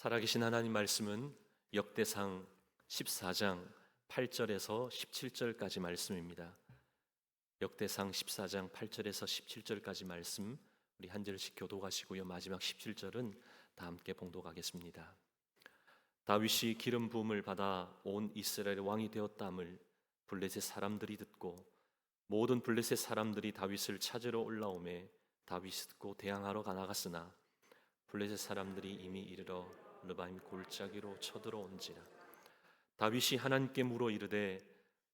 살아계신 하나님 말씀은 역대상 14장 8절에서 17절까지 말씀입니다. 역대상 14장 8절에서 17절까지 말씀 우리 한 절씩 교독하시고요. 마지막 17절은 다 함께 봉독하겠습니다. 다윗이 기름 부음을 받아 온 이스라엘의 왕이 되었다함을 블레셋 사람들이 듣고 모든 블레셋 사람들이 다윗을 찾으러 올라오매 다윗이 듣고 대항하러 나갔으나 블레셋 사람들이 이미 이르러 르바임 골짜기로 쳐들어온지라. 다윗이 하나님께 물어 이르되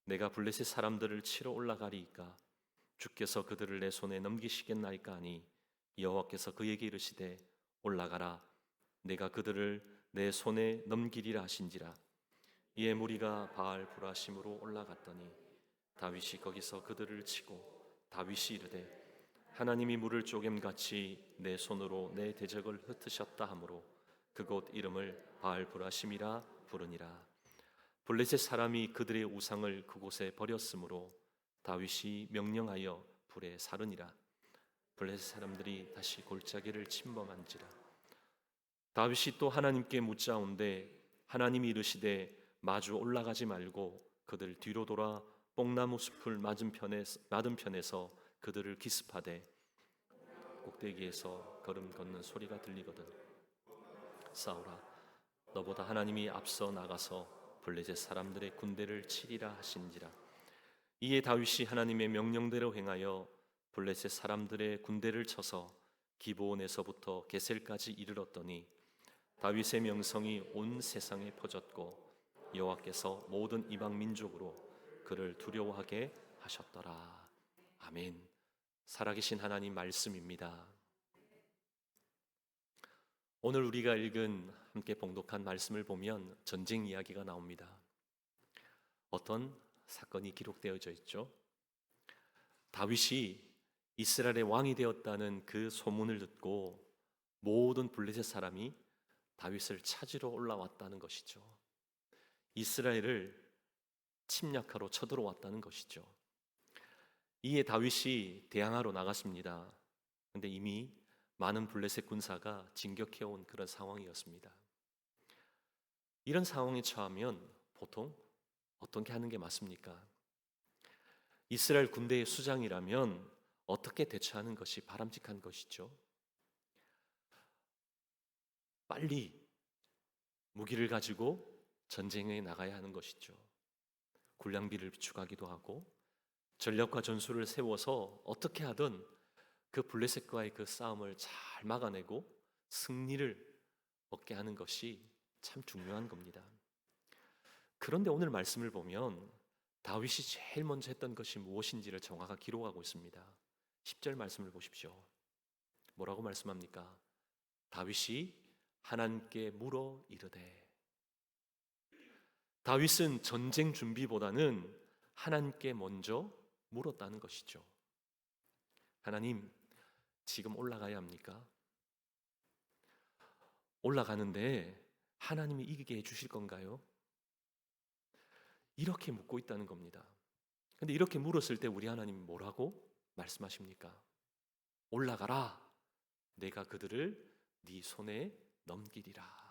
내가 블레셋 사람들을 치러 올라가리이까 주께서 그들을 내 손에 넘기시겠나이까 하니 여호와께서 그에게 이르시되 올라가라 내가 그들을 내 손에 넘기리라 하신지라. 이에 무리가 바알 브라심으로 올라갔더니 다윗이 거기서 그들을 치고 다윗이 이르되 하나님이 물을 쪼갰같이 내 손으로 내 대적을 흩으셨다 하므로 그곳 이름을 바알 브라심이라 부르니라. 블레셋 사람이 그들의 우상을 그곳에 버렸으므로 다윗이 명령하여 불에 사르니라. 블레셋 사람들이 다시 골짜기를 침범한지라. 다윗이 또 하나님께 묻자온데 하나님이 이르시되 마주 올라가지 말고 그들 뒤로 돌아 뽕나무 숲을 맞은편에서 그들을 기습하되 꼭대기에서 걸음 걷는 소리가 들리거든 싸우라 너보다 하나님이 앞서 나가서 블레셋 사람들의 군대를 치리라 하신지라. 이에 다윗이 하나님의 명령대로 행하여 블레셋 사람들의 군대를 쳐서 기브온에서부터 게셀까지 이르렀더니 다윗의 명성이 온 세상에 퍼졌고 여호와께서 모든 이방 민족으로 그를 두려워하게 하셨더라. 아멘. 살아계신 하나님 말씀입니다. 오늘 우리가 읽은 함께 봉독한 말씀을 보면 전쟁 이야기가 나옵니다. 어떤 사건이 기록되어져 있죠. 다윗이 이스라엘의 왕이 되었다는 그 소문을 듣고 모든 블레셋 사람이 다윗을 찾으러 올라왔다는 것이죠. 이스라엘을 침략하러 쳐들어왔다는 것이죠. 이에 다윗이 대항하러 나갔습니다. 그런데 이미 많은 블레셋 군사가 진격해온 그런 상황이었습니다. 이런 상황에 처하면 보통 어떻게 하는 게 맞습니까? 이스라엘 군대의 수장이라면 어떻게 대처하는 것이 바람직한 것이죠? 빨리 무기를 가지고 전쟁에 나가야 하는 것이죠. 군량비를 비축하기도 하고 전략과 전술을 세워서 어떻게 하든 그 블레셋과의 그 싸움을 잘 막아내고 승리를 얻게 하는 것이 참 중요한 겁니다. 그런데 오늘 말씀을 보면 다윗이 제일 먼저 했던 것이 무엇인지를 정확하게 기록하고 있습니다. 10절 말씀을 보십시오. 뭐라고 말씀합니까? 다윗이 하나님께 물어 이르되. 다윗은 전쟁 준비보다는 하나님께 먼저 물었다는 것이죠. 하나님, 지금 올라가야 합니까? 올라가는데 하나님이 이기게 해주실 건가요? 이렇게 묻고 있다는 겁니다. 근데 이렇게 물었을 때 우리 하나님이 뭐라고 말씀하십니까? 올라가라. 내가 그들을 네 손에 넘기리라.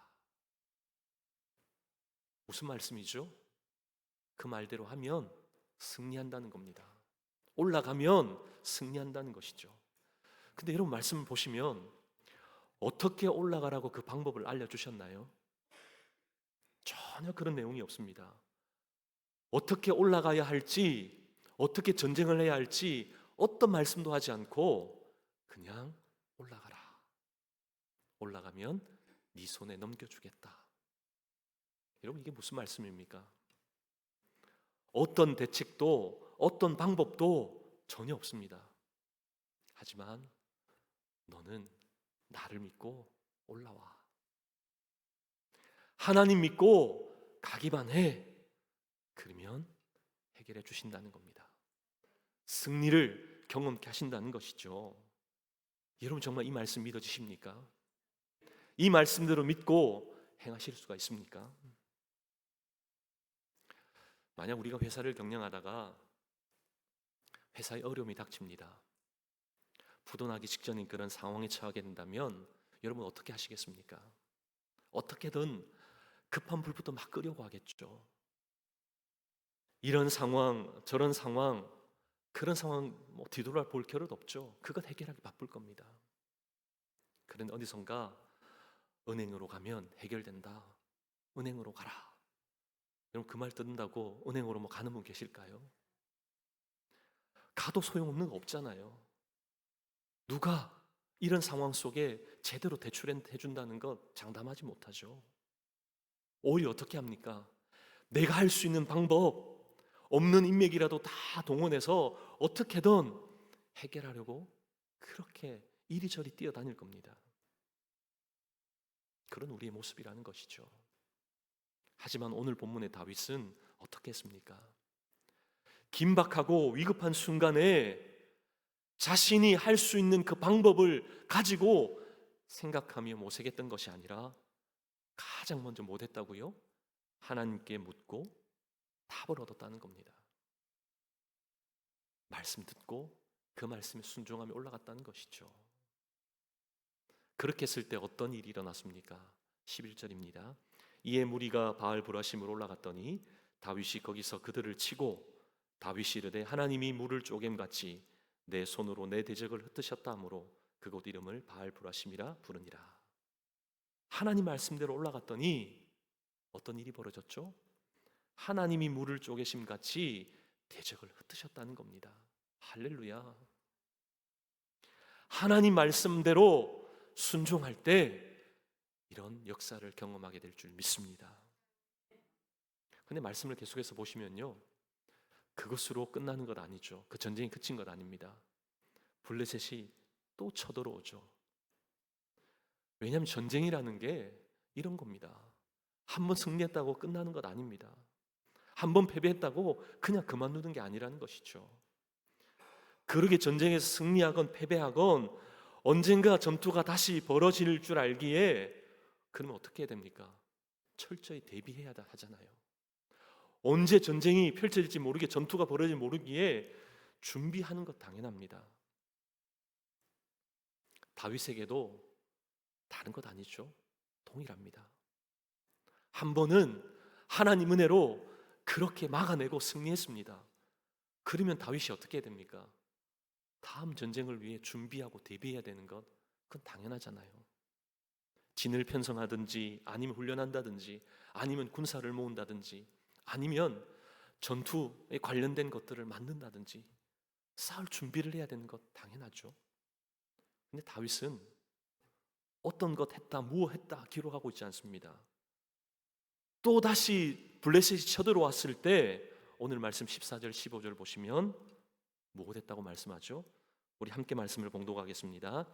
무슨 말씀이죠? 그 말대로 하면 승리한다는 겁니다. 올라가면 승리한다는 것이죠. 근데 여러분 말씀을 보시면 어떻게 올라가라고 그 방법을 알려주셨나요? 전혀 그런 내용이 없습니다. 어떻게 올라가야 할지, 어떻게 전쟁을 해야 할지 어떤 말씀도 하지 않고 그냥 올라가라. 올라가면 네 손에 넘겨주겠다. 여러분 이게 무슨 말씀입니까? 어떤 대책도 어떤 방법도 전혀 없습니다. 하지만 너는 나를 믿고 올라와. 하나님 믿고 가기만 해. 그러면 해결해 주신다는 겁니다. 승리를 경험케 하신다는 것이죠. 여러분 정말 이 말씀 믿어지십니까? 이 말씀대로 믿고 행하실 수가 있습니까? 만약 우리가 회사를 경영하다가 회사에 어려움이 닥칩니다. 부도나기 직전인 그런 상황에 처하게 된다면 여러분 어떻게 하시겠습니까? 어떻게든 급한 불부터 막 끄려고 하겠죠. 이런 상황, 저런 상황, 그런 상황 뭐 뒤돌아볼 겨를 없죠. 그것 해결하기 바쁠 겁니다. 그런데 어디선가 은행으로 가면 해결된다. 은행으로 가라. 여러분 그 말 듣는다고 은행으로 뭐 가는 분 계실까요? 가도 소용없는 거 없잖아요. 누가 이런 상황 속에 제대로 대출해 준다는 것 장담하지 못하죠. 오히려 어떻게 합니까? 내가 할 수 있는 방법, 없는 인맥이라도 다 동원해서 어떻게든 해결하려고 그렇게 이리저리 뛰어다닐 겁니다. 그런 우리의 모습이라는 것이죠. 하지만 오늘 본문의 다윗은 어떻게 했습니까? 긴박하고 위급한 순간에 자신이 할 수 있는 그 방법을 가지고 생각하며 모색했던 것이 아니라 가장 먼저 못했다고요? 하나님께 묻고 답을 얻었다는 겁니다. 말씀 듣고 그 말씀에 순종하며 올라갔다는 것이죠. 그렇게 했을 때 어떤 일이 일어났습니까? 11절입니다. 이에 무리가 바알 브라심으로 올라갔더니 다윗이 거기서 그들을 치고 다윗이 이르되 하나님이 물을 쪼개같이 내 손으로 내 대적을 흩으셨다 하므로 그곳 이름을 바알 브라심이라 부르니라. 하나님 말씀대로 올라갔더니 어떤 일이 벌어졌죠? 하나님이 물을 쪼개심 같이 대적을 흩으셨다는 겁니다. 할렐루야. 하나님 말씀대로 순종할 때 이런 역사를 경험하게 될 줄 믿습니다. 근데 말씀을 계속해서 보시면요, 그것으로 끝나는 것 아니죠. 그 전쟁이 그친 것 아닙니다. 블레셋이 또 쳐들어오죠. 왜냐하면 전쟁이라는 게 이런 겁니다. 한번 승리했다고 끝나는 것 아닙니다. 한번 패배했다고 그냥 그만두는 게 아니라는 것이죠. 그러게 전쟁에서 승리하건 패배하건 언젠가 전투가 다시 벌어질 줄 알기에 그러면 어떻게 해야 됩니까? 철저히 대비해야 하잖아요. 언제 전쟁이 펼쳐질지 모르게 전투가 벌어질지 모르기에 준비하는 것 당연합니다. 다윗에게도 다른 것 아니죠. 동일합니다. 한 번은 하나님 은혜로 그렇게 막아내고 승리했습니다. 그러면 다윗이 어떻게 해야 됩니까? 다음 전쟁을 위해 준비하고 대비해야 되는 것, 그건 당연하잖아요. 진을 편성하든지 아니면 훈련한다든지 아니면 군사를 모은다든지 아니면 전투에 관련된 것들을 만든다든지 싸울 준비를 해야 되는 것 당연하죠. 근데 다윗은 어떤 것 했다, 무엇 했다 기록하고 있지 않습니다. 또 다시 블레셋이 쳐들어왔을 때 오늘 말씀 14절 15절 보시면 무엇 했다고 말씀하죠? 우리 함께 말씀을 봉독하겠습니다.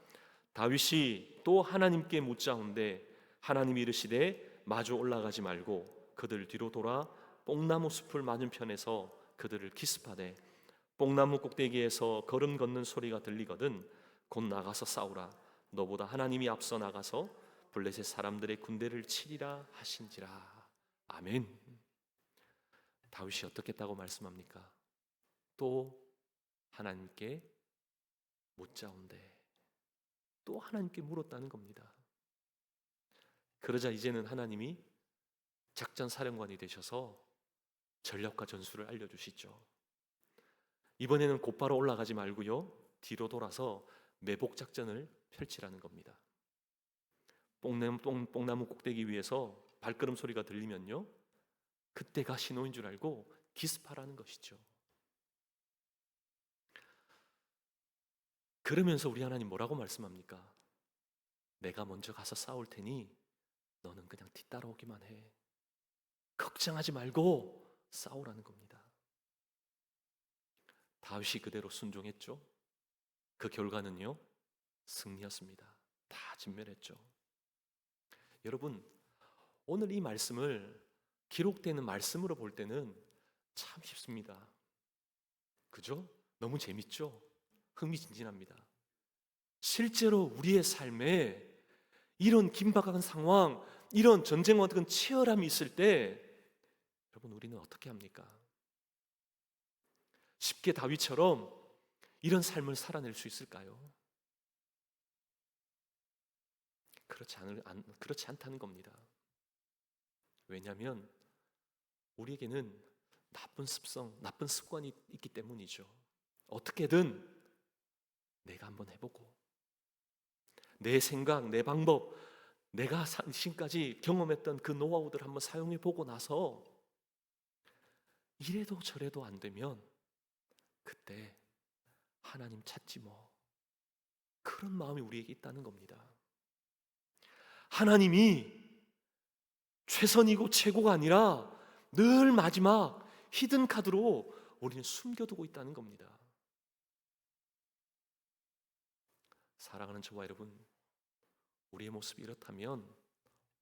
다윗이 또 하나님께 묻자온데 하나님이 이르시되 마주 올라가지 말고 그들 뒤로 돌아 뽕나무 숲을 맞은편에서 그들을 기습하되 뽕나무 꼭대기에서 걸음 걷는 소리가 들리거든 곧 나가서 싸우라. 너보다 하나님이 앞서 나가서 블레셋 사람들의 군대를 치리라 하신지라. 아멘. 다윗이 어떻게 했다고 말씀합니까? 또 하나님께 묻자온데 또 하나님께 물었다는 겁니다. 그러자 이제는 하나님이 작전 사령관이 되셔서 전략과 전술을 알려주시죠. 이번에는 곧바로 올라가지 말고요, 뒤로 돌아서 매복 작전을 펼치라는 겁니다. 뽕나무 꼭대기 위에서 발걸음 소리가 들리면요, 그때가 신호인 줄 알고 기습하라는 것이죠. 그러면서 우리 하나님 뭐라고 말씀합니까? 내가 먼저 가서 싸울 테니 너는 그냥 뒤따라오기만 해. 걱정하지 말고 싸우라는 겁니다. 다윗이 그대로 순종했죠. 그 결과는요, 승리였습니다. 다 진멸했죠. 여러분, 오늘 이 말씀을 기록되는 말씀으로 볼 때는 참 쉽습니다. 그죠? 너무 재밌죠? 흥미진진합니다. 실제로 우리의 삶에 이런 긴박한 상황, 이런 전쟁과 같은 치열함이 있을 때 여러분 우리는 어떻게 합니까? 쉽게 다윗처럼 이런 삶을 살아낼 수 있을까요? 그렇지 않다는 겁니다. 왜냐하면 우리에게는 나쁜 습성, 나쁜 습관이 있기 때문이죠. 어떻게든 내가 한번 해보고 내 생각, 내 방법, 내가 지금까지 경험했던 그 노하우들 한번 사용해보고 나서 이래도 저래도 안 되면 그때 하나님 찾지 뭐, 그런 마음이 우리에게 있다는 겁니다. 하나님이 최선이고 최고가 아니라 늘 마지막 히든 카드로 우리는 숨겨두고 있다는 겁니다. 사랑하는 저와 여러분, 우리의 모습이 이렇다면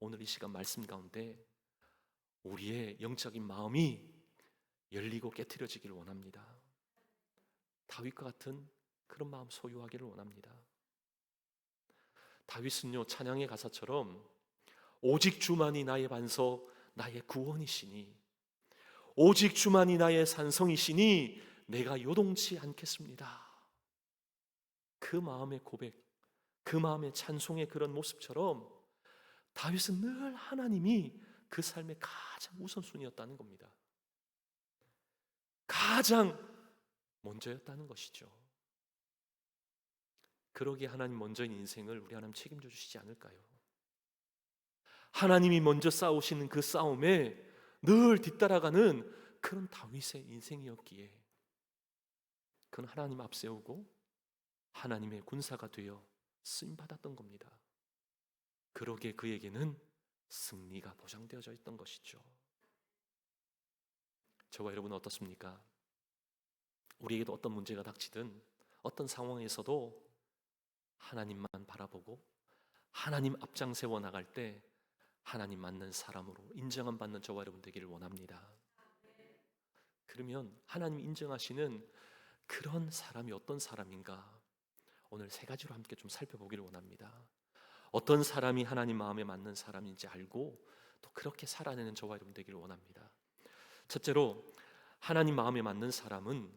오늘 이 시간 말씀 가운데 우리의 영적인 마음이 열리고 깨트려지기를 원합니다. 다윗과 같은 그런 마음 소유하기를 원합니다. 다윗은요, 찬양의 가사처럼 오직 주만이 나의 반석, 나의 구원이시니, 오직 주만이 나의 산성이시니 내가 요동치 않겠습니다. 그 마음의 고백, 그 마음의 찬송의 그런 모습처럼 다윗은 늘 하나님이 그 삶의 가장 우선순위였다는 겁니다. 가장 먼저였다는 것이죠. 그러기에 하나님 먼저인 인생을 우리 하나님 책임져 주시지 않을까요? 하나님이 먼저 싸우시는 그 싸움에 늘 뒤따라가는 그런 다윗의 인생이었기에 그는 하나님 앞세우고 하나님의 군사가 되어 쓰임받았던 겁니다. 그러기에 그에게는 승리가 보장되어져 있던 것이죠. 저와 여러분은 어떻습니까? 우리에게도 어떤 문제가 닥치든 어떤 상황에서도 하나님만 바라보고 하나님 앞장 세워 나갈 때 하나님 맞는 사람으로 인정함 받는 저와 여러분 되기를 원합니다. 그러면 하나님 인정하시는 그런 사람이 어떤 사람인가, 오늘 세 가지로 함께 좀 살펴보기를 원합니다. 어떤 사람이 하나님 마음에 맞는 사람인지 알고 또 그렇게 살아내는 저와 여러분 되기를 원합니다. 첫째로, 하나님 마음에 맞는 사람은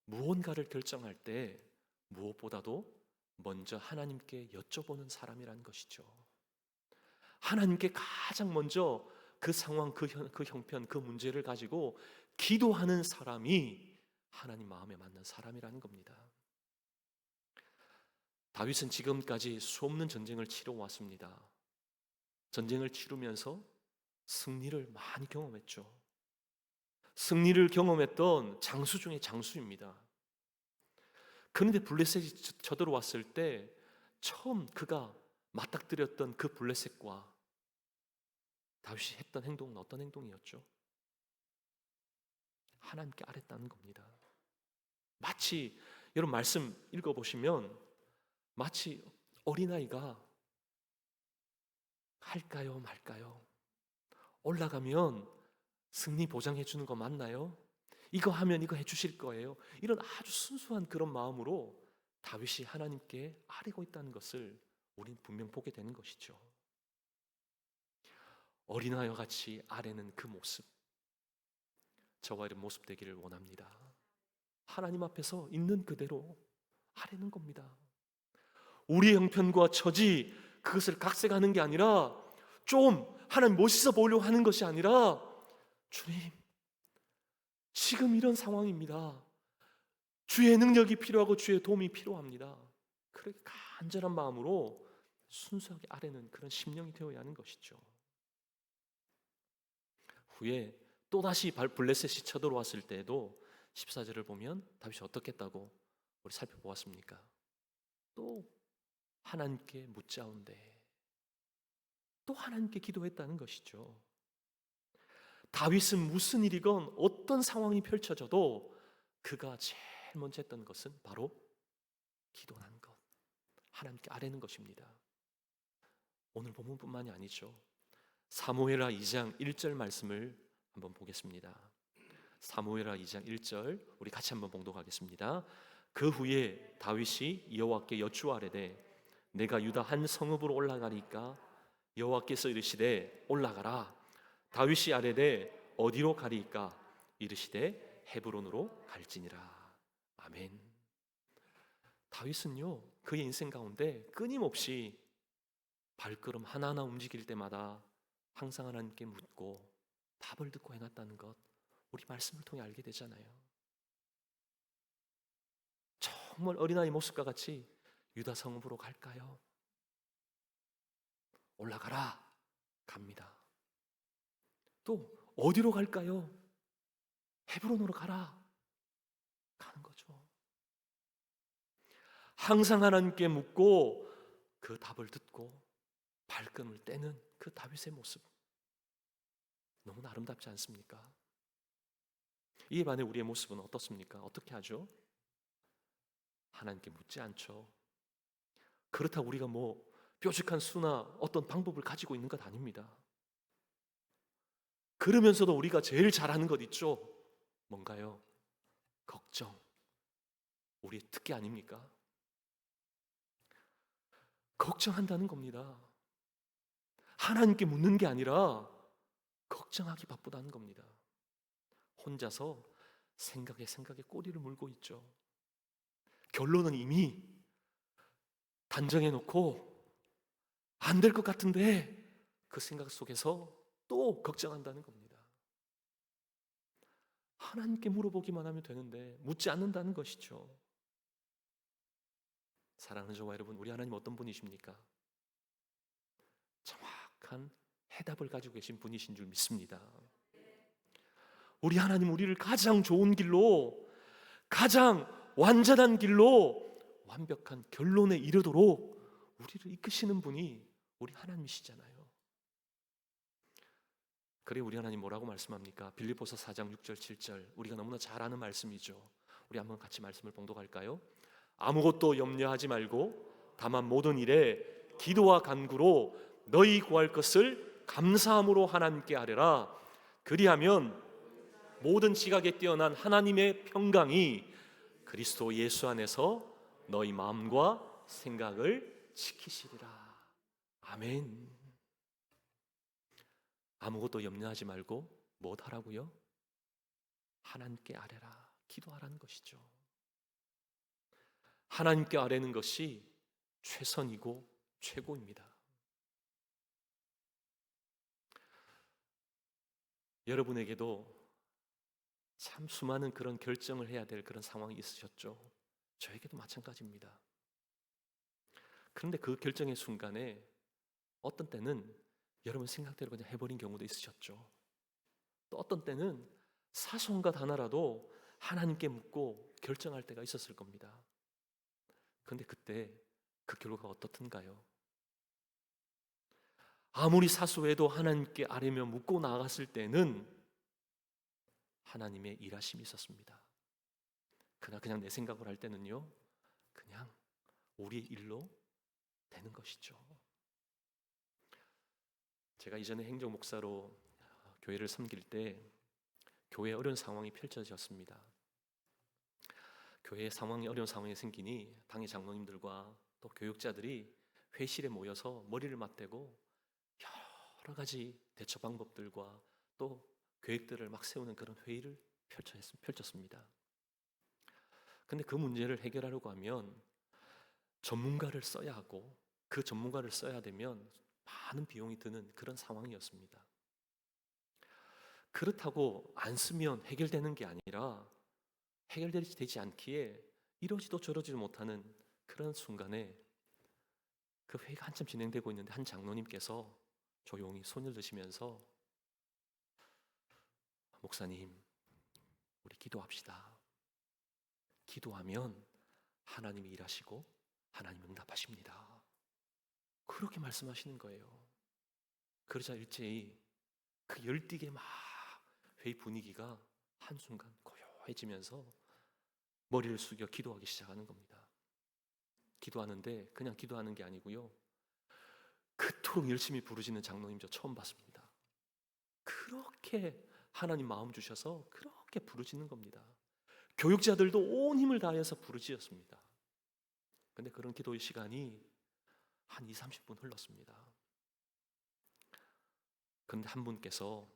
무언가를 결정할 때 무엇보다도 먼저 하나님께 여쭤보는 사람이라는 것이죠. 하나님께 가장 먼저 그 상황, 그 형편, 그 문제를 가지고 기도하는 사람이 하나님 마음에 맞는 사람이라는 겁니다. 다윗은 지금까지 수없는 전쟁을 치러왔습니다. 전쟁을 치르면서 승리를 많이 경험했죠. 승리를 경험했던 장수 중에 장수입니다. 그런데 블레셋이 쳐들어왔을 때 처음 그가 맞닥뜨렸던 그 블레셋과 다윗이 했던 행동은 어떤 행동이었죠? 하나님께 아뢰었다는 겁니다. 마치 여러분 말씀 읽어보시면 마치 어린아이가 할까요 말까요? 올라가면 승리 보장해 주는 거 맞나요? 이거 하면 이거 해주실 거예요? 이런 아주 순수한 그런 마음으로 다윗이 하나님께 아뢰고 있다는 것을 우리는 분명 보게 되는 것이죠. 어린아이와 같이 아뢰는 그 모습, 저와 이런 모습 되기를 원합니다. 하나님 앞에서 있는 그대로 아뢰는 겁니다. 우리의 형편과 처지, 그것을 각색하는 게 아니라 좀 하나님 멋있어 보이려고 하는 것이 아니라, 주님, 지금 이런 상황입니다. 주의 능력이 필요하고 주의 도움이 필요합니다. 그렇게 간절한 마음으로 순수하게 아뢰는 그런 심령이 되어야 하는 것이죠. 후에 또다시 블레셋이 쳐들어왔을 때에도 14절을 보면 다윗이 어떻게 했다고 우리 살펴보았습니까? 또 하나님께 묻자온대, 또 하나님께 기도했다는 것이죠. 다윗은 무슨 일이건 어떤 상황이 펼쳐져도 그가 제일 먼저 했던 것은 바로 기도하는 것, 하나님께 아뢰는 것입니다. 오늘 본문뿐만이 아니죠. 사무엘하 2장 1절 말씀을 한번 보겠습니다. 사무엘하 2장 1절 우리 같이 한번 봉독하겠습니다. 그 후에 다윗이 여호와께 여쭈아뢰되 내가 유다 한 성읍으로 올라가리까? 여호와께서 이르시되 올라가라. 다윗이 아뢰되 어디로 가리까? 이르시되 헤브론으로 갈지니라. 아멘. 다윗은요, 그의 인생 가운데 끊임없이 발걸음 하나하나 움직일 때마다 항상 하나님께 묻고 답을 듣고 행했다는 것, 우리 말씀을 통해 알게 되잖아요. 정말 어린아이 모습과 같이 유다 성읍으로 갈까요? 올라가라. 갑니다. 또 어디로 갈까요? 헤브론으로 가라. 가는 거죠. 항상 하나님께 묻고 그 답을 듣고 발걸음을 떼는 그 다윗의 모습, 너무나 아름답지 않습니까? 이에 반해 우리의 모습은 어떻습니까? 어떻게 하죠? 하나님께 묻지 않죠. 그렇다고 우리가 뭐 뾰족한 수나 어떤 방법을 가지고 있는 것 아닙니다. 그러면서도 우리가 제일 잘하는 것 있죠? 뭔가요? 걱정. 우리의 특기 아닙니까? 걱정한다는 겁니다. 하나님께 묻는 게 아니라 걱정하기 바쁘다는 겁니다. 혼자서 생각에 꼬리를 물고 있죠. 결론은 이미 단정해 놓고 안 될 것 같은데 그 생각 속에서 또 걱정한다는 겁니다. 하나님께 물어보기만 하면 되는데 묻지 않는다는 것이죠. 사랑하는 저와 여러분, 우리 하나님 어떤 분이십니까? 정확한 해답을 가지고 계신 분이신 줄 믿습니다. 우리 하나님 우리를 가장 좋은 길로, 가장 완전한 길로, 완벽한 결론에 이르도록 우리를 이끄시는 분이 우리 하나님이시잖아요. 그래 우리 하나님 뭐라고 말씀합니까? 빌립보서 4장 6절 7절, 우리가 너무나 잘 아는 말씀이죠. 우리 한번 같이 말씀을 봉독할까요? 아무것도 염려하지 말고 다만 모든 일에 기도와 간구로 너희 구할 것을 감사함으로 하나님께 아뢰라. 그리하면 모든 지각에 뛰어난 하나님의 평강이 그리스도 예수 안에서 너희 마음과 생각을 지키시리라. 아멘. 아무것도 염려하지 말고 뭐 하라고요? 하나님께 아뢰라, 기도하라는 것이죠. 하나님께 아뢰는 것이 최선이고 최고입니다. 여러분에게도 참 수많은 그런 결정을 해야 될 그런 상황이 있으셨죠. 저에게도 마찬가지입니다. 그런데 그 결정의 순간에 어떤 때는 여러분 생각대로 그냥 해버린 경우도 있으셨죠. 또 어떤 때는 사소한 것 하나라도 하나님께 묻고 결정할 때가 있었을 겁니다. 그런데 그때 그 결과가 어떻든가요? 아무리 사소해도 하나님께 아뢰며 묻고 나아갔을 때는 하나님의 일하심이 있었습니다. 그러나 그냥 내 생각을 할 때는요, 그냥 우리의 일로 되는 것이죠. 제가 이전에 행정 목사로 교회를 섬길 때 교회에 어려운 상황이 펼쳐졌습니다. 교회에 어려운 상황이 생기니 당의 장로님들과 또 교육자들이 회의실에 모여서 머리를 맞대고 여러 가지 대처 방법들과 또 계획들을 막 세우는 그런 회의를 펼쳤습니다. 근데 그 문제를 해결하려고 하면 전문가를 써야 하고 그 전문가를 써야 되면 많은 비용이 드는 그런 상황이었습니다. 그렇다고 안 쓰면 해결되는 게 아니라 해결되지 않기에 이러지도 저러지도 못하는 그런 순간에 그 회의가 한참 진행되고 있는데 한 장로님께서 조용히 손을 드시면서 목사님, 우리 기도합시다. 기도하면 하나님이 일하시고 하나님 응답하십니다. 그렇게 말씀하시는 거예요. 그러자 일제히 그 열띠게 막 회의 분위기가 한순간 고요해지면서 머리를 숙여 기도하기 시작하는 겁니다. 기도하는데 그냥 기도하는 게 아니고요, 그토록 열심히 부르시는 장로님 저 처음 봤습니다. 그렇게 하나님 마음 주셔서 그렇게 부르짖는 겁니다. 교육자들도 온 힘을 다해서 부르짖었습니다. 근데 그런 기도의 시간이 한 20-30분 흘렀습니다. 그런데 한 분께서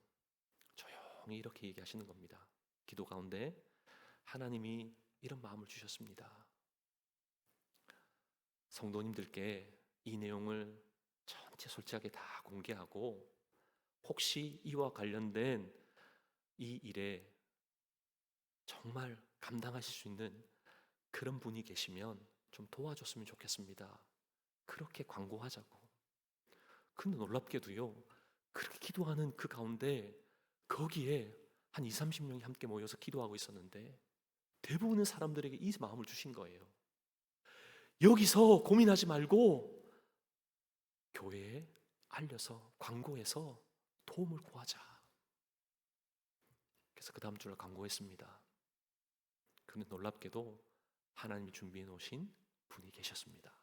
조용히 이렇게 얘기하시는 겁니다. 기도 가운데 하나님이 이런 마음을 주셨습니다. 성도님들께 이 내용을 솔직하게 다 공개하고, 혹시 이와 관련된 이 일에 정말 감당하실 수 있는 그런 분이 계시면 좀 도와줬으면 좋겠습니다. 그렇게 광고하자고. 근데 놀랍게도요, 그렇게 기도하는 그 가운데 거기에 한 20, 30명이 함께 모여서 기도하고 있었는데 대부분의 사람들에게 이 마음을 주신 거예요. 여기서 고민하지 말고 교회에 알려서 광고해서 도움을 구하자. 그래서 그 다음 주를 광고했습니다. 그런데 놀랍게도 하나님이 준비해 놓으신 분이 계셨습니다.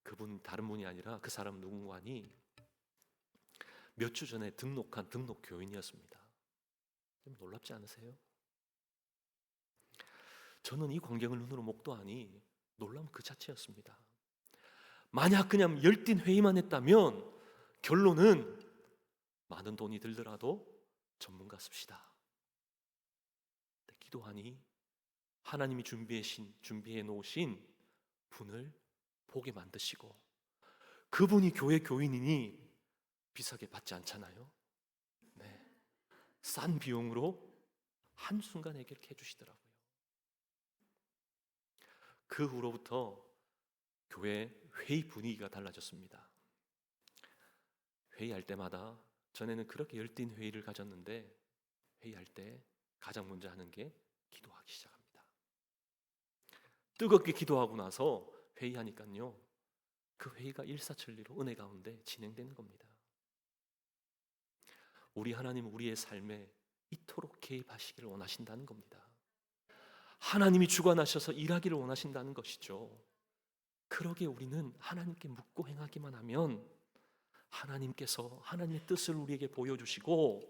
그분 다른 분이 아니라 그 사람 누군가니 몇 주 전에 등록한 등록 교인이었습니다. 좀 놀랍지 않으세요? 저는 이 광경을 눈으로 목도하니 놀라움 그 자체였습니다. 만약 그냥 열띤 회의만 했다면 결론은 많은 돈이 들더라도 전문가 씁시다. 기도하니 하나님이 준비해 놓으신 분을 보게 만드시고, 그분이 교회 교인이니 비싸게 받지 않잖아요. 네, 싼 비용으로 한순간에 해결해 주시더라고요. 그 후로부터 교회 회의 분위기가 달라졌습니다. 회의할 때마다 전에는 그렇게 열띤 회의를 가졌는데 회의할 때 가장 먼저 하는 게 기도하기 시작합니다. 뜨겁게 기도하고 나서 회의하니까요, 그 회의가 일사천리로 은혜 가운데 진행되는 겁니다. 우리 하나님은 우리의 삶에 이토록 개입하시기를 원하신다는 겁니다. 하나님이 주관하셔서 일하기를 원하신다는 것이죠. 그러기에 우리는 하나님께 묻고 행하기만 하면 하나님께서 하나님의 뜻을 우리에게 보여주시고,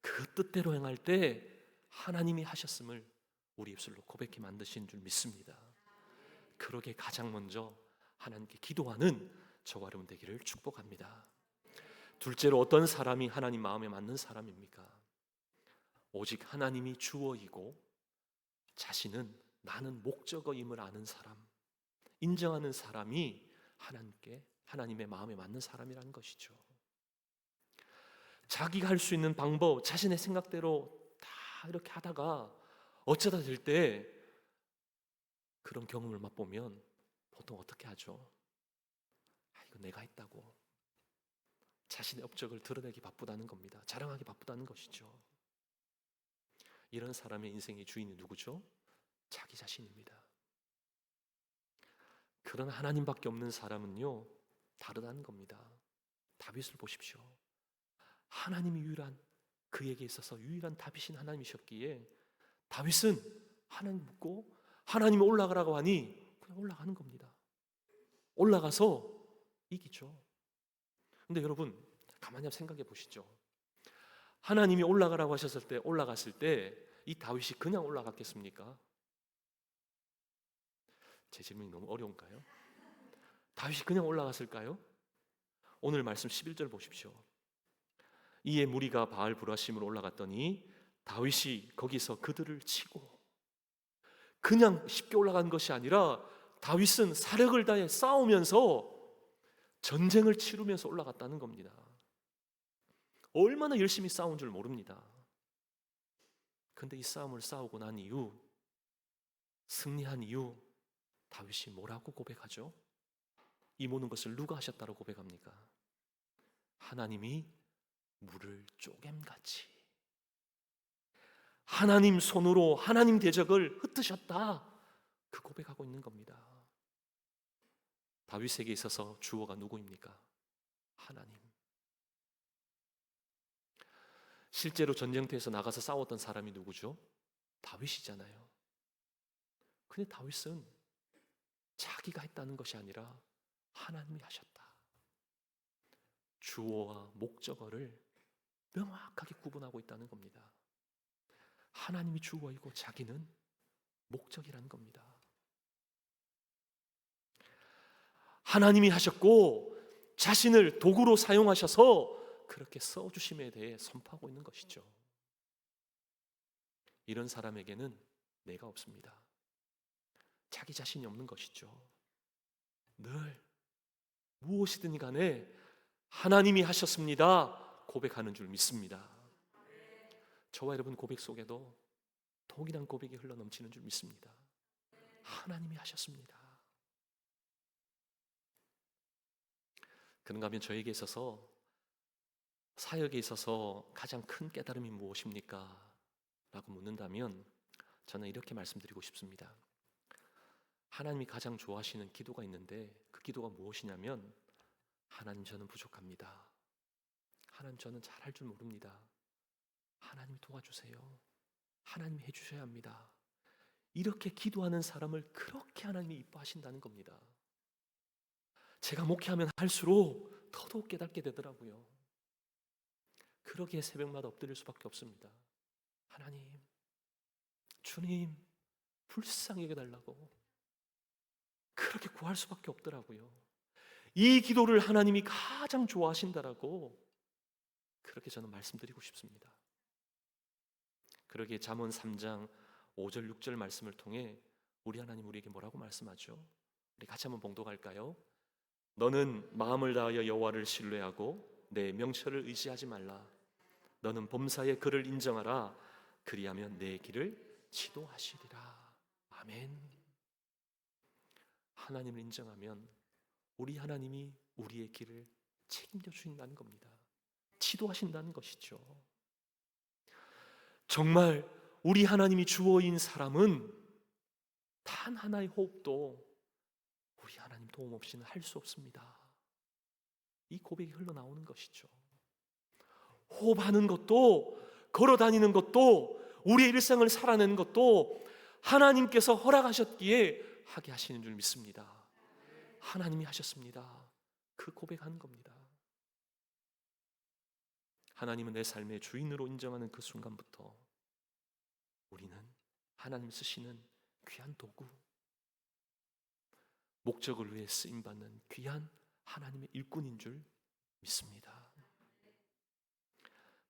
그 뜻대로 행할 때 하나님이 하셨음을 우리 입술로 고백해 만드신 줄 믿습니다. 그러기에 가장 먼저 하나님께 기도하는 저와 여러분 되기를 축복합니다. 둘째로, 어떤 사람이 하나님 마음에 맞는 사람입니까? 오직 하나님이 주어이고 자신은 나는 목적어임을 아는 사람, 인정하는 사람이 하나님의 마음에 맞는 사람이라는 것이죠. 자기가 할 수 있는 방법, 자신의 생각대로 다 이렇게 하다가 어쩌다 될 때 그런 경험을 맛보면 보통 어떻게 하죠? 이거 내가 했다고 자신의 업적을 드러내기 바쁘다는 겁니다. 자랑하기 바쁘다는 것이죠. 이런 사람의 인생의 주인이 누구죠? 자기 자신입니다. 그런 하나님밖에 없는 사람은요, 다르다는 겁니다. 다윗을 보십시오. 하나님이 그에게 있어서 유일한 답이신 하나님이셨기에 다윗은 하나님 묻고 하나님이 올라가라고 하니 그냥 올라가는 겁니다. 올라가서 이기죠. 근데 여러분, 가만히 한번 생각해 보시죠. 하나님이 올라가라고 하셨을 때, 올라갔을 때 이 다윗이 그냥 올라갔겠습니까? 제 질문이 너무 어려운가요? 다윗이 그냥 올라갔을까요? 오늘 말씀 11절 보십시오. 이에 무리가 바알 브라심으로 올라갔더니 다윗이 거기서 그들을 치고, 그냥 쉽게 올라간 것이 아니라 다윗은 사력을 다해 싸우면서 전쟁을 치르면서 올라갔다는 겁니다. 얼마나 열심히 싸운 줄 모릅니다. 근데 이 싸움을 싸우고 난 이후, 승리한 이후 다윗이 뭐라고 고백하죠? 이 모든 것을 누가 하셨다고 고백합니까? 하나님이 물을 쪼갬같이 하나님 손으로 하나님 대적을 흩으셨다, 그 고백하고 있는 겁니다. 다윗에게 있어서 주어가 누구입니까? 하나님. 실제로 전쟁터에서 나가서 싸웠던 사람이 누구죠? 다윗이잖아요. 근데 다윗은 자기가 했다는 것이 아니라 하나님이 하셨다, 주어와 목적어를 명확하게 구분하고 있다는 겁니다. 하나님이 주어이고 자기는 목적이라는 겁니다. 하나님이 하셨고 자신을 도구로 사용하셔서 그렇게 써주심에 대해 선포하고 있는 것이죠. 이런 사람에게는 내가 없습니다. 자기 자신이 없는 것이죠. 늘 무엇이든 간에 하나님이 하셨습니다 고백하는 줄 믿습니다. 저와 여러분 고백 속에도 동일한 고백이 흘러넘치는 줄 믿습니다. 하나님이 하셨습니다. 그런가 하면 저에게 있어서, 사역에 있어서 가장 큰 깨달음이 무엇입니까? 라고 묻는다면 저는 이렇게 말씀드리고 싶습니다. 하나님이 가장 좋아하시는 기도가 있는데 그 기도가 무엇이냐면, 하나님 저는 부족합니다. 하나님 저는 잘할 줄 모릅니다. 하나님 도와주세요. 하나님 해주셔야 합니다. 이렇게 기도하는 사람을 그렇게 하나님이 이뻐하신다는 겁니다. 제가 목회하면 할수록 더더욱 깨닫게 되더라고요. 그러기에 새벽마다 엎드릴 수밖에 없습니다. 하나님, 주님, 불쌍히 여겨달라고 그렇게 구할 수밖에 없더라고요. 이 기도를 하나님이 가장 좋아하신다라고 그렇게 저는 말씀드리고 싶습니다. 그러기에 잠언 3장 5절 6절 말씀을 통해 우리 하나님 우리에게 뭐라고 말씀하죠? 우리 같이 한번 봉독할까요? 너는 마음을 다하여 여호와를 신뢰하고 내 명철을 의지하지 말라. 너는 범사에 그를 인정하라. 그리하면 내 길을 지도하시리라. 아멘. 하나님을 인정하면 우리 하나님이 우리의 길을 책임져 주신다는 겁니다. 지도하신다는 것이죠. 정말 우리 하나님이 주어인 사람은 단 하나의 호흡도 우리 하나님 도움 없이는 할 수 없습니다. 이 고백이 흘러나오는 것이죠. 호흡하는 것도, 걸어다니는 것도, 우리의 일상을 살아내는 것도 하나님께서 허락하셨기에 하게 하시는 줄 믿습니다. 하나님이 하셨습니다. 그 고백하는 겁니다. 하나님은 내 삶의 주인으로 인정하는 그 순간부터 우리는 하나님 쓰시는 귀한 도구, 목적을 위해 쓰임받는 귀한 하나님의 일꾼인 줄 믿습니다.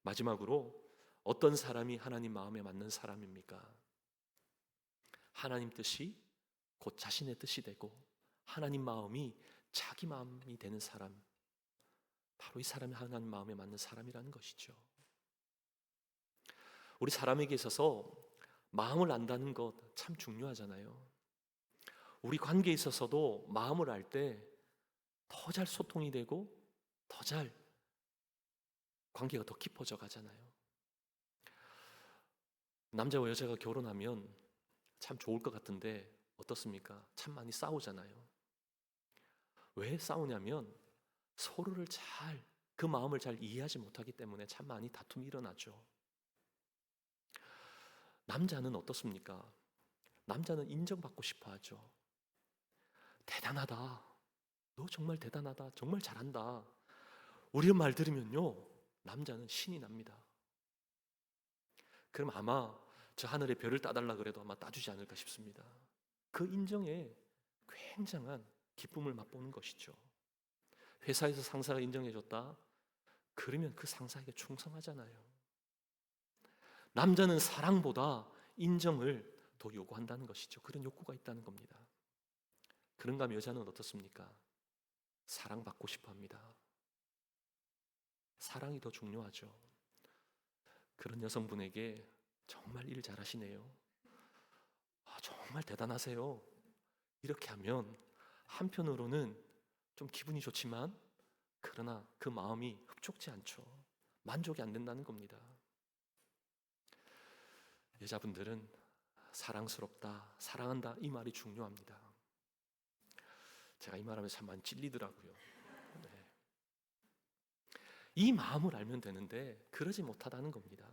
마지막으로 어떤 사람이 하나님 마음에 맞는 사람입니까? 하나님 뜻이 곧 자신의 뜻이 되고 하나님 마음이 자기 마음이 되는 사람, 바로 이 사람이 하나님 마음에 맞는 사람이라는 것이죠. 우리 사람에게 있어서 마음을 안다는 것 참 중요하잖아요. 우리 관계에 있어서도 마음을 알 때 더 잘 소통이 되고 더 잘 관계가 더 깊어져 가잖아요. 남자와 여자가 결혼하면 참 좋을 것 같은데 어떻습니까? 참 많이 싸우잖아요. 왜 싸우냐면 서로를 잘, 그 마음을 잘 이해하지 못하기 때문에 참 많이 다툼이 일어나죠. 남자는 어떻습니까? 남자는 인정받고 싶어 하죠. 대단하다. 너 정말 대단하다. 정말 잘한다. 우리 말 들으면요, 남자는 신이 납니다. 그럼 아마 저 하늘에 별을 따달라 그래도 아마 따주지 않을까 싶습니다. 그 인정에 굉장한 기쁨을 맛보는 것이죠. 회사에서 상사가 인정해줬다? 그러면 그 상사에게 충성하잖아요. 남자는 사랑보다 인정을 더 요구한다는 것이죠. 그런 욕구가 있다는 겁니다. 그런가 하면 여자는 어떻습니까? 사랑받고 싶어 합니다. 사랑이 더 중요하죠. 그런 여성분에게 정말 일 잘하시네요. 정말 대단하세요. 이렇게 하면 한편으로는 좀 기분이 좋지만 그러나 그 마음이 흡족지 않죠. 만족이 안 된다는 겁니다. 여자분들은 사랑스럽다, 사랑한다 이 말이 중요합니다. 제가 이 말하면 참 많이 찔리더라고요. 네. 이 마음을 알면 되는데 그러지 못하다는 겁니다.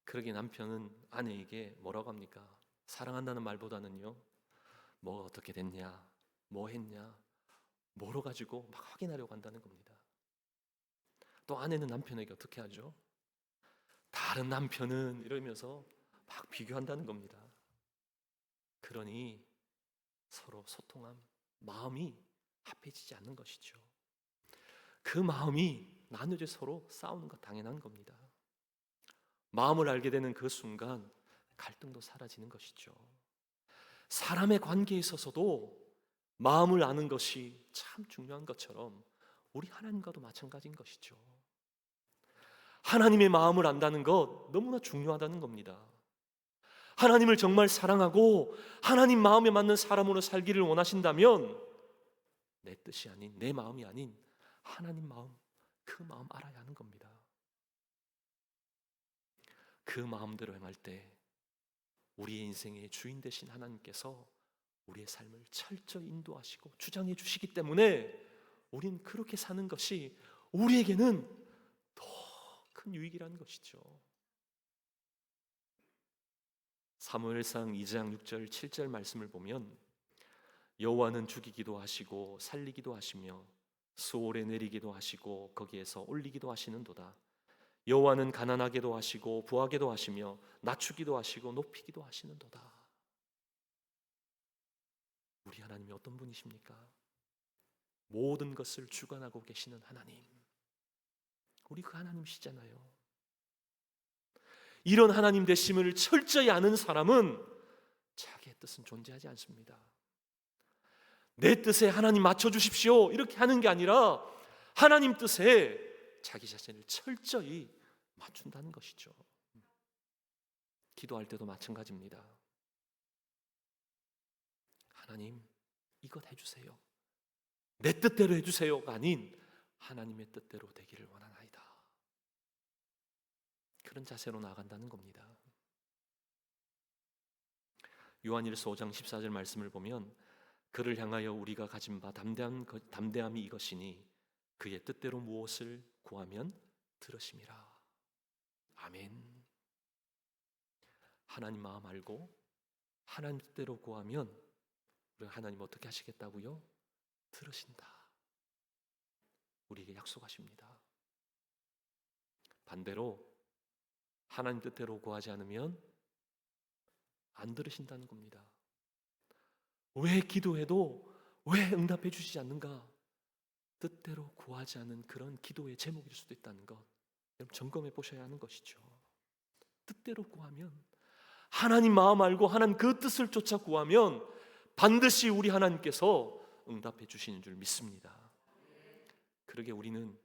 그러기에 남편은 아내에게 뭐라고 합니까? 사랑한다는 말보다는요, 뭐가 어떻게 됐냐, 뭐 했냐, 뭐로 가지고 막 확인하려고 한다는 겁니다. 또 아내는 남편에게 어떻게 하죠? 다른 남편은 이러면서 막 비교한다는 겁니다. 그러니 서로 소통함, 마음이 합해지지 않는 것이죠. 그 마음이 나누져 서로 싸우는 것 당연한 겁니다. 마음을 알게 되는 그 순간 갈등도 사라지는 것이죠. 사람의 관계에 있어서도 마음을 아는 것이 참 중요한 것처럼 우리 하나님과도 마찬가지인 것이죠. 하나님의 마음을 안다는 것 너무나 중요하다는 겁니다. 하나님을 정말 사랑하고 하나님 마음에 맞는 사람으로 살기를 원하신다면 내 뜻이 아닌, 내 마음이 아닌 하나님 마음, 그 마음 알아야 하는 겁니다. 그 마음대로 행할 때 우리의 인생의 주인 되신 하나님께서 우리의 삶을 철저히 인도하시고 주장해 주시기 때문에 우린 그렇게 사는 것이 우리에게는 더 큰 유익이라는 것이죠. 사무엘상 2장 6절 7절 말씀을 보면 여호와는 죽이기도 하시고 살리기도 하시며 수월에 내리기도 하시고 거기에서 올리기도 하시는도다. 여호와는 가난하게도 하시고 부하게도 하시며 낮추기도 하시고 높이기도 하시는도다. 우리 하나님이 어떤 분이십니까? 모든 것을 주관하고 계시는 하나님. 우리 그 하나님이시잖아요. 이런 하나님 되심을 철저히 아는 사람은 자기의 뜻은 존재하지 않습니다. 내 뜻에 하나님 맞춰주십시오 이렇게 하는 게 아니라 하나님 뜻에 자기 자신을 철저히 맞춘다는 것이죠. 기도할 때도 마찬가지입니다. 하나님 이것 해주세요, 내 뜻대로 해주세요가 아닌 하나님의 뜻대로 되기를 원하나이다. 그런 자세로 나아간다는 겁니다. 요한일서 5장 14절 말씀을 보면 그를 향하여 우리가 가진 바 담대함이 이것이니 그의 뜻대로 무엇을 구하면 들으심이라. 아멘. 하나님 마음 알고 하나님 뜻대로 구하면 우리 하나님 어떻게 하시겠다고요? 들으신다. 우리에게 약속하십니다. 반대로 하나님 뜻대로 구하지 않으면 안 들으신다는 겁니다. 왜 기도해도 왜 응답해 주시지 않는가? 뜻대로 구하지 않은 그런 기도의 제목일 수도 있다는 것, 여러분 점검해 보셔야 하는 것이죠. 뜻대로 구하면, 하나님 마음 알고 하나님 그 뜻을 쫓아 구하면 반드시 우리 하나님께서 응답해 주시는 줄 믿습니다. 그러게 우리는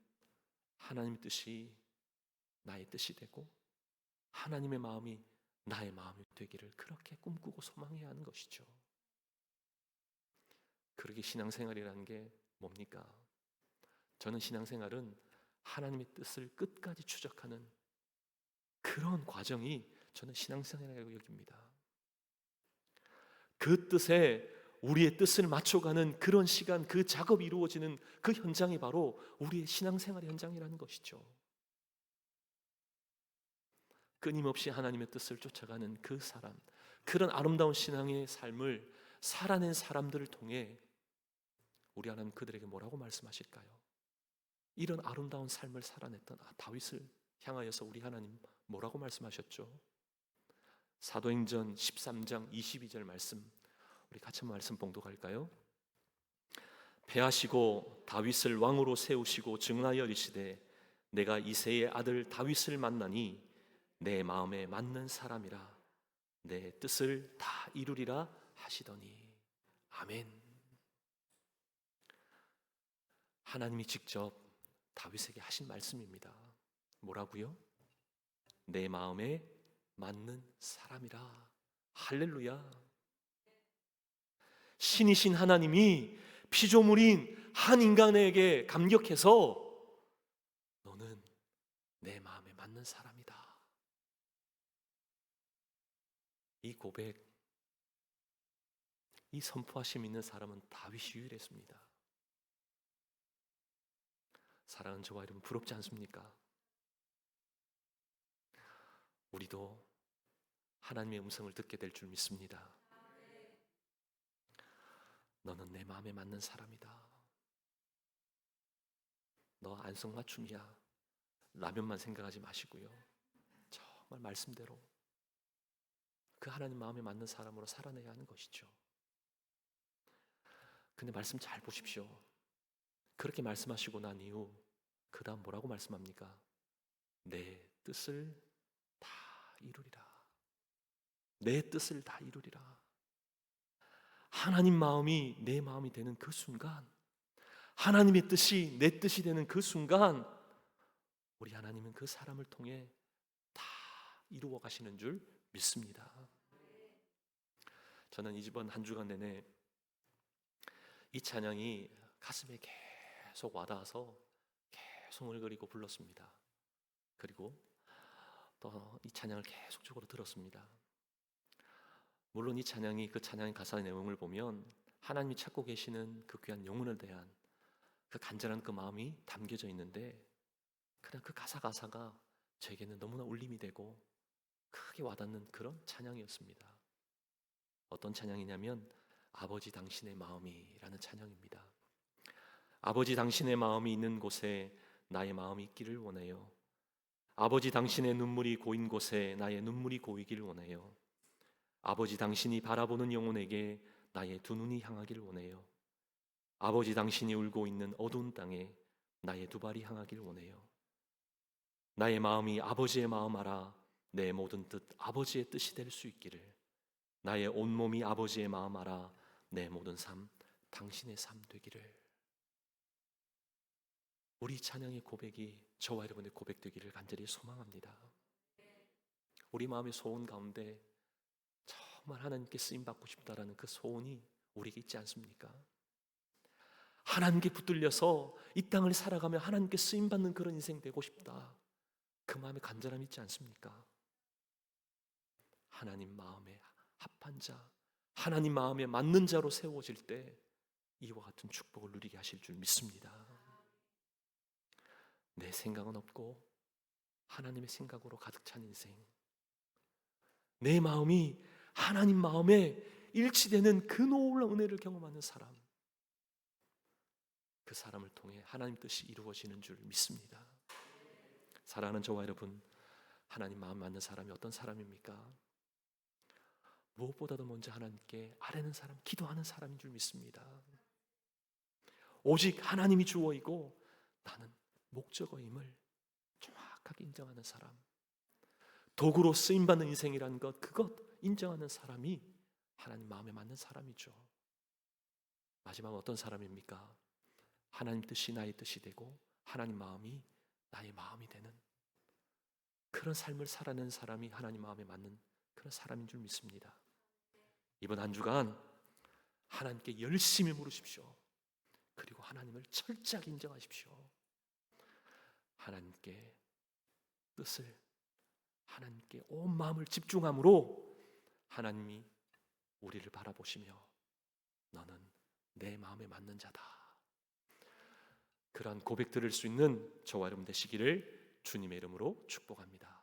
하나님의 뜻이 나의 뜻이 되고 하나님의 마음이 나의 마음이 되기를 그렇게 꿈꾸고 소망해야 하는 것이죠. 그러게 신앙생활이라는 게 뭡니까? 저는 신앙생활은 하나님의 뜻을 끝까지 추적하는 그런 과정이 저는 신앙생활이라고 여깁니다. 그 뜻에 우리의 뜻을 맞춰가는 그런 시간, 그 작업이 이루어지는 그 현장이 바로 우리의 신앙생활의 현장이라는 것이죠. 끊임없이 하나님의 뜻을 쫓아가는 그 사람, 그런 아름다운 신앙의 삶을 살아낸 사람들을 통해 우리 하나님 그들에게 뭐라고 말씀하실까요? 이런 아름다운 삶을 살아냈던 다윗을 향하여서 우리 하나님 뭐라고 말씀하셨죠? 사도행전 13장 22절 말씀, 우리 같이 말씀 봉독할까요? 패하시고 다윗을 왕으로 세우시고 증하여 이르시되 내가 이새의 아들 다윗을 만나니 내 마음에 맞는 사람이라 내 뜻을 다 이루리라 하시더니. 아멘. 하나님이 직접 다윗에게 하신 말씀입니다. 뭐라고요? 내 마음에 맞는 사람이라. 할렐루야. 신이신 하나님이 피조물인 한 인간에게 감격해서 너는 내 마음에 맞는 사람이다. 이 고백, 이 선포하심 있는 사람은 다윗이 유일했습니다. 사랑하는 저와 여러분, 부럽지 않습니까? 우리도 하나님의 음성을 듣게 될 줄 믿습니다. 너는 내 마음에 맞는 사람이다. 너 안성맞춤이야. 라면만 생각하지 마시고요, 정말 말씀대로 그 하나님 마음에 맞는 사람으로 살아내야 하는 것이죠. 근데 말씀 잘 보십시오. 그렇게 말씀하시고 난 이후 그 다음 뭐라고 말씀합니까? 내 뜻을 다 이루리라. 내 뜻을 다 이루리라. 하나님 마음이 내 마음이 되는 그 순간, 하나님의 뜻이 내 뜻이 되는 그 순간, 우리 하나님은 그 사람을 통해 다 이루어 가시는 줄 믿습니다. 저는 이번 한 주간 내내 이 찬양이 가슴에 계속 와닿아서 계속 흥얼거리고 불렀습니다. 그리고 또 이 찬양을 계속적으로 들었습니다. 물론 이 찬양이 그 찬양의 가사의 내용을 보면 하나님이 찾고 계시는 그 귀한 영혼을 대한 그 간절한 그 마음이 담겨져 있는데, 그냥 그 가사가 저에게는 너무나 울림이 되고 크게 와닿는 그런 찬양이었습니다. 어떤 찬양이냐면 아버지 당신의 마음이라는 찬양입니다. 아버지 당신의 마음이 있는 곳에 나의 마음이 있기를 원해요. 아버지 당신의 눈물이 고인 곳에 나의 눈물이 고이기를 원해요. 아버지 당신이 바라보는 영혼에게 나의 두 눈이 향하기를 원해요. 아버지 당신이 울고 있는 어두운 땅에 나의 두 발이 향하기를 원해요. 나의 마음이 아버지의 마음 알아 내 모든 뜻 아버지의 뜻이 될 수 있기를. 나의 온몸이 아버지의 마음 알아 내 모든 삶 당신의 삶 되기를. 우리 찬양의 고백이 저와 여러분의 고백되기를 간절히 소망합니다. 우리 마음의 소원 가운데 정말 하나님께 쓰임받고 싶다라는 그 소원이 우리에게 있지 않습니까? 하나님께 붙들려서 이 땅을 살아가며 하나님께 쓰임받는 그런 인생 되고 싶다, 그 마음에 간절함이 있지 않습니까? 하나님 마음에 합한 자, 하나님 마음에 맞는 자로 세워질 때 이와 같은 축복을 누리게 하실 줄 믿습니다. 내 생각은 없고 하나님의 생각으로 가득 찬 인생, 내 마음이 하나님 마음에 일치되는 그 놀라운 은혜를 경험하는 사람, 그 사람을 통해 하나님 뜻이 이루어지는 줄 믿습니다. 사랑하는 저와 여러분, 하나님 마음 맞는 사람이 어떤 사람입니까? 무엇보다도 먼저 하나님께 아뢰는 사람, 기도하는 사람인 줄 믿습니다. 오직 하나님이 주어이고 나는 목적어임을 정확하게 인정하는 사람, 도구로 쓰임받는 인생이라는 것, 그것 인정하는 사람이 하나님 마음에 맞는 사람이죠. 마지막 어떤 사람입니까? 하나님 뜻이 나의 뜻이 되고 하나님 마음이 나의 마음이 되는 그런 삶을 살아내는 사람이 하나님 마음에 맞는 그런 사람인 줄 믿습니다. 이번 한 주간 하나님께 열심히 물으십시오. 그리고 하나님을 철저하게 인정하십시오. 하나님께 뜻을, 하나님께 온 마음을 집중함으로 하나님이 우리를 바라보시며 너는 내 마음에 맞는 자다, 그러한 고백 들을 수 있는 저와 여러분 되시기를 주님의 이름으로 축복합니다.